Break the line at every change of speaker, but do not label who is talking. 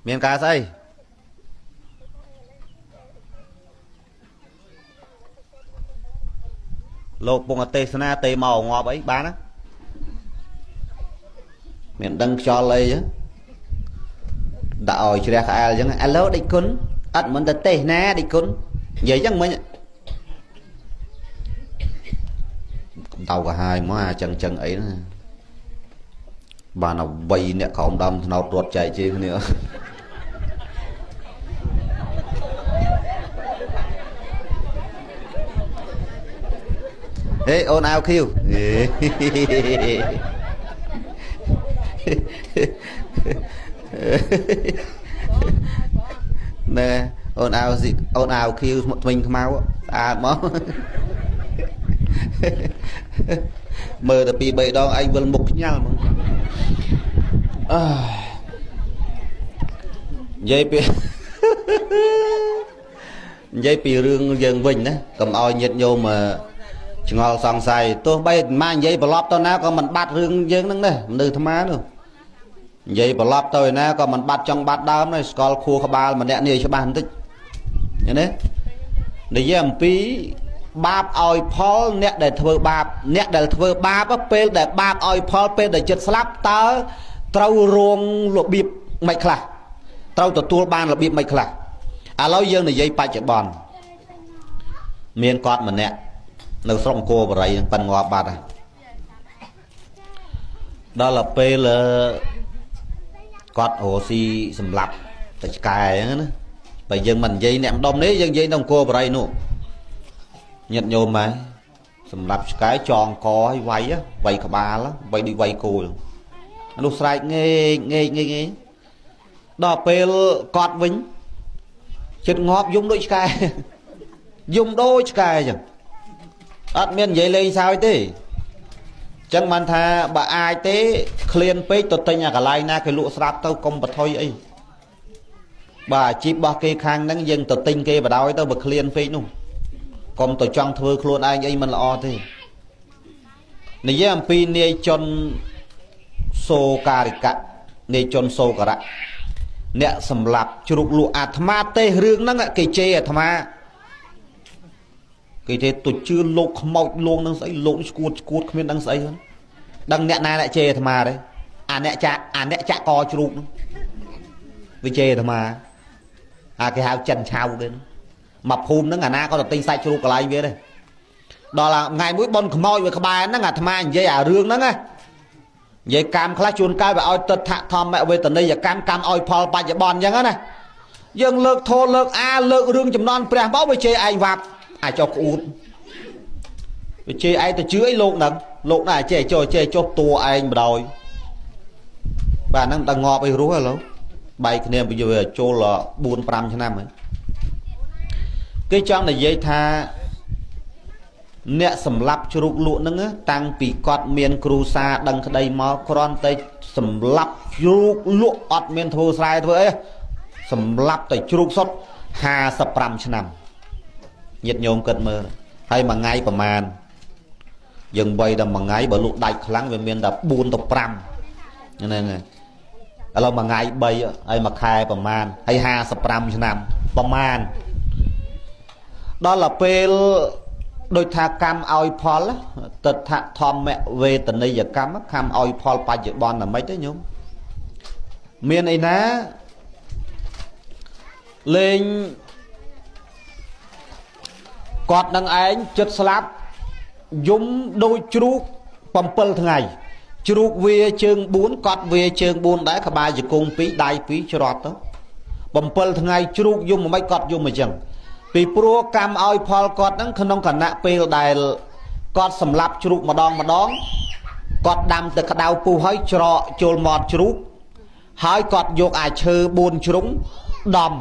miền cá xây lột bông tê sana tê màu ngọt ấy bán á miền đăng cho lấy á đạo chưa ra khai chẳng alo đi cún ăn mình tê na đi cún vậy chẳng mấy tàu cả hai má chân chân ấy nữa bà nào bay nè không đâm nào tuột chạy chi nữa ê ôn ao kêu nè ôn ao gì ôn ao kêu một mình mau à mó mơ tập bị bậy đó anh vẫn mục nhau mà dây pi dây pi rương dân bình đó cầm oi nhiệt nhô mà ngồi sòng xài tôi bay mang dây lóp tôi ná còn mình bắt rương dân đó này từ tham á nữa dây lóp tôi ná còn mình bắt trong bắt đám này còn khu khá ba mà nẹn cho bàn tích như thế để dây pi bạp oi Paul nẹt để thưa bạp nẹt để thưa bạp á pe để bạp oi Paul pe để chật slap tớ trâu ruộng lụa bịp mày khla trâu tụt tua ban là bịp mày khla à lâu dương này dây pa chợ bòn miền cọt mà nẹtនៅស្រុកអង្គរបរិយប៉ិនងាប់បាត់ដល់ទៅពេលគាត់រស់ស៊ីសម្លាប់តែឆ្កែហ្នឹងណាបើយើងមិននិយាយអ្នកម្ដុំនេះយើងនិយាយនៅអង្គរបរិយនោះញាតញោមមកសម្លាប់ឆ្កែចងកឲ្យវាយក្បាលវាយដូចវាយគោលនោះស្រែកងេងដល់ពេលគាត់វិញចិត្តងាប់យំដូចឆ្កែយំដូចឆ្កែអញ្ចឹងអត់មាននិយាយលេងសើចទេចឹងបានថាបើអាចទេឃ្លានពេកទៅទិញអាកន្លែងណាគេលក់ស្រាប់ទៅកុំបថុយអីបាទអាជីពរបស់គេខាងហ្នឹងយើងទៅទិញគេបដ ாய் ទៅបើឃ្លានពេកនោះកុំទៅចង់ធ្វើខ្លួនឯងអីមិនល្អទេនិយាយអំពីនាយជនសូការិកៈនាយជនសូការៈអ្នកសម្លាប់ជ្រុកលក់អាត្មាទេរឿងហ្នឹងគេជេរអាត្មាគេទេទុជឿលោកខ្មោចលងនឹងស្អីលោកស្គួតគ្មានដឹងស្អីហ្នឹងដឹងអ្នកណាអ្នកជេរអាត្មាទេអាអ្នកចាក់កជ្រូកហ្នឹងវាជេរអាត្មាអាគេហៅចិនឆៅទេមកភូមិហ្នឹងអាណាក៏ទៅទិញសាច់ជ្រូកកន្លែងវាដែរដល់ថ្ងៃមួយបនខ្មោចវាក្បែរហ្នឹងអាត្មានិយាយអារឿងហ្នឹងណានិយាយកម្មខ្លះជួនកាលវាឲ្យទិដ្ឋធម្មវេទនីយកម្មឲ្យផលបច្ចុប្បន្នអញ្ចឹងណាយើងលើកធោលើកអាលើករឿងចំនួនព្រះមកវាជេរឯងវាប់អាចចុះក្អួតវាជេរឯងទៅជឿអីលោកហ្នឹងលោកណាចេះចុះតួឯងបដ ாய் បាទហ្នឹងតែងាប់អីរស់ឥឡូវបែកគ្នាពីវាចូល4 5ឆ្នាំហើយគេចង់និយាយថាអ្នកសម្លាប់ជ្រូកលក់ហ្នឹងតាំងពីគាត់មានគ្រូសាដឹងក្តីមកគ្រាន់តែសម្លាប់ជ្រូកលក់អត់មានធ្វើស្រែធ្វើអីសម្លាប់តែជ្រូកសុទ្ធ55ឆ្នាំញាតិញោមគិតមើលហើយមួយថ្ងៃប្រមាណយើងបីតែមួយថ្ងៃបើលក់ដាច់ខ្លាំងវាមានតែ4ទៅ5ហ្នឹងហើយឥឡូវមួយថ្ងៃ3ហើយមួយខែប្រមាណហើយ55ឆ្នាំប្រមាណដល់ទៅពេលដូចថាកម្មឲ្យផលទិដ្ឋធម្មវេទនីយកម្មកម្មឲ្យផលបច្ចុប្បន្នតែមិនទេញោមមានអីណាលេងគាត់នឹងឯងចិត្តស្លាប់យំដូចជ្រូក7ថ្ងៃជ្រូកវាជើង4គាត់វាជើង4ដែរក្បាលជង្គង់2ដៃ2ច្រត់ទៅ7ថ្ងៃជ្រូកយំមិនគាត់យំអញ្ចឹងពីព្រោះកម្មឲ្យផលគាត់ហ្នឹងក្នុងគណៈពេលដែលគាត់សម្លាប់ជ្រូកម្ដងគាត់ដាំទឹកក្តៅពុះហើយច្រកចូលមាត់ជ្រូកហើយគាត់យកអាឈើ4ជ្រុងដំ